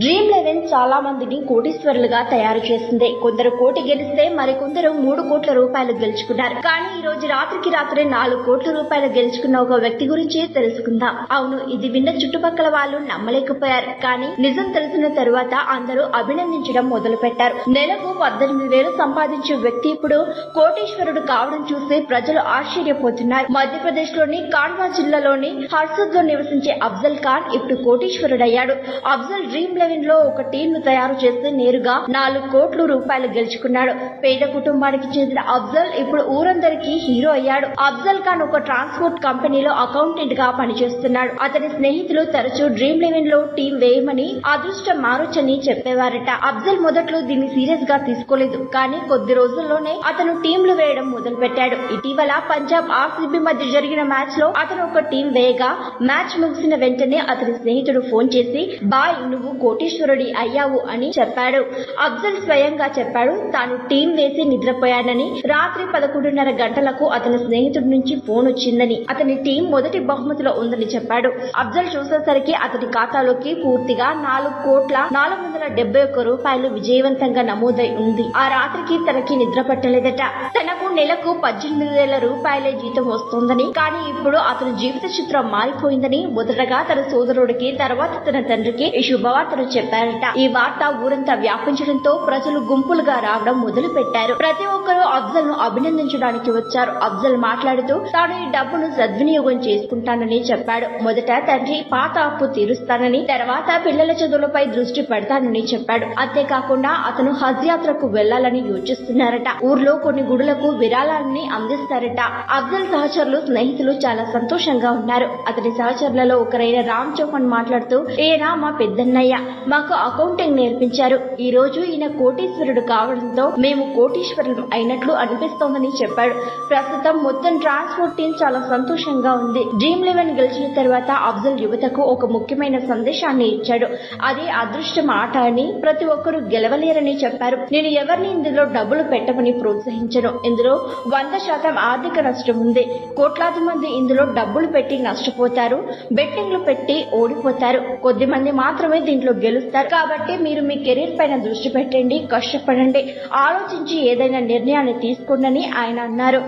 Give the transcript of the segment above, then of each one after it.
డ్రీమ్11 చాలా మందిని కోటీశ్వరులుగా తయారు చేసింది. కొందరు కోటి గెలిస్తే మరికొందరు 3 కోట్ల రూపాయలు గెలుచుకున్నారు. కానీ ఈ రోజు రాత్రికి రాత్రే 4 కోట్ల రూపాయలు గెలుచుకున్న ఒక వ్యక్తి గురించి తెలుసుకుందాం. అవును, ఇది విన్న చుట్టుపక్కల వాళ్ళు నమ్మలేకపోయారు. కానీ నిజం తెలిసిన తరువాత అందరూ అభినందించడం మొదలు పెట్టారు. నెలకు 18,000 సంపాదించే వ్యక్తి ఇప్పుడు కోటీశ్వరుడు కావడం చూసి ప్రజలు ఆశ్చర్యపోతున్నారు. మధ్యప్రదేశ్ లోని కాండ్వా జిల్లాలోని హర్సద్ లో నివసించే అఫ్జల్ ఖాన్ ఇప్పుడు కోటీశ్వరుడయ్యాడు. అఫ్జల్ డ్రీమ్11 లో ఒక టీం ను తయారు చేసి నేరుగా 4 కోట్ల రూపాయలు గెలుచుకున్నాడు. పేద కుటుంబానికి చెందిన అఫ్జల్ ఇప్పుడు ఊరందరికీ హీరో అయ్యాడు. అఫ్జల్ ఖాన్ ఒక ట్రాన్స్పోర్ట్ కంపెనీలో అకౌంటెంట్ గా పనిచేస్తున్నాడు. అతని స్నేహితులు తరచూ డ్రీమ్11 లో టీం వేయమని అదృష్టం మారొచ్చని చెప్పేవారట. అఫ్జల్ మొదట్లో దీన్ని సీరియస్ గా తీసుకోలేదు. కానీ కొద్ది రోజుల్లోనే అతను టీంలు వేయడం మొదలు పెట్టాడు. ఇటీవల పంజాబ్ ఆర్సీబీ మధ్య జరిగిన మ్యాచ్ లో అతను ఒక టీం వేయగా మ్యాచ్ ముగిసిన వెంటనే అతని స్నేహితుడు ఫోన్ చేసి బాయ్ నువ్వు కోటీశ్వరుడి అయ్యావు అని చెప్పాడు. అఫ్జల్ స్వయంగా చెప్పాడు తాను టీం వేసి నిద్రపోయానని. రాత్రి 11:30 గంటలకు అతని స్నేహితుడి నుంచి ఫోన్ వచ్చిందని, అతని టీం మొదటి బహుమతిలో ఉందని చెప్పాడు. అఫ్జల్ చూసేసరికి అతని ఖాతాలోకి పూర్తిగా 4,471 రూపాయలు విజయవంతంగా నమోదై ఉంది. ఆ రాత్రికి తనకి నిద్ర పట్టలేదట. తనకు నెలకు 18,000 రూపాయలే జీతం వస్తోందని, కానీ ఇప్పుడు అతని జీవిత చిత్రం మారిపోయిందని మొదటగా తన సోదరుడికి, తర్వాత తన తండ్రికి ఈ శుభవార్తను చెప్పారట. ఈ వార్త ఊరంతా వ్యాపించడంతో ప్రజలు గుంపులుగా రావడం మొదలు పెట్టారు. ప్రతి ఒక్కరూ అఫ్జల్ ను అభినందించడానికి వచ్చారు. అఫ్జల్ మాట్లాడుతూ తాను ఈ డబ్బును సద్వినియోగం చేసుకుంటానని చెప్పాడు. మొదట తండ్రి పాత అప్పు తీరుస్తానని, తర్వాత పిల్లల చదువులపై దృష్టి పెడతానని చెప్పాడు. అంతేకాకుండా అతను హజ్ యాత్రకు వెళ్లాలని యోచిస్తున్నారట. ఊర్లో కొన్ని గుడులకు విరాళాలని అందిస్తారట. అఫ్జల్ సహచరులు, స్నేహితులు చాలా సంతోషంగా ఉన్నారు. అతని సహచరులలో ఒకరైన రామ్ చౌహాన్ మాట్లాడుతూ ఈయన మా పెద్దన్నయ్య, మాకు అకౌంటింగ్ నేర్పించారు. ఈ రోజు ఈయన కోటీశ్వరుడు కావడంతో మేము కోటీశ్వరులు అయినట్లు అనిపిస్తోందని చెప్పాడు. ప్రస్తుతం మొత్తం ట్రాన్స్పోర్ట్ టీం చాలా సంతోషంగా ఉంది. డ్రీమ్11 గెలిచిన తర్వాత అఫ్జల్ యువతకు ఒక ముఖ్యమైన సందేశాన్ని ఇచ్చాడు. అది అదృష్టం ఆట అని, ప్రతి ఒక్కరూ గెలవలేరని చెప్పారు. నేను ఎవరిని ఇందులో డబ్బులు పెట్టమని ప్రోత్సహించను. ఇందులో 100% ఆర్థిక నష్టం ఉంది. కోట్లాది మంది ఇందులో డబ్బులు పెట్టి నష్టపోతారు, బెట్టింగ్లు పెట్టి ఓడిపోతారు. కొద్ది మంది మాత్రమే దీంట్లో గెలుస్తారు. కాబట్టి మీరు మీ కెరీర్ పైన దృష్టి పెట్టండి, కష్టపడండి, ఆలోచించి ఏదైనా నిర్ణయాన్ని తీసుకోండి ఆయన అన్నారు.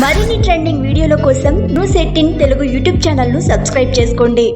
మరిన్ని ట్రెండింగ్ వీడియోల కోసం న్యూస్ 18 తెలుగు యూట్యూబ్ ఛానల్ ను సబ్స్క్రైబ్ చేసుకోండి.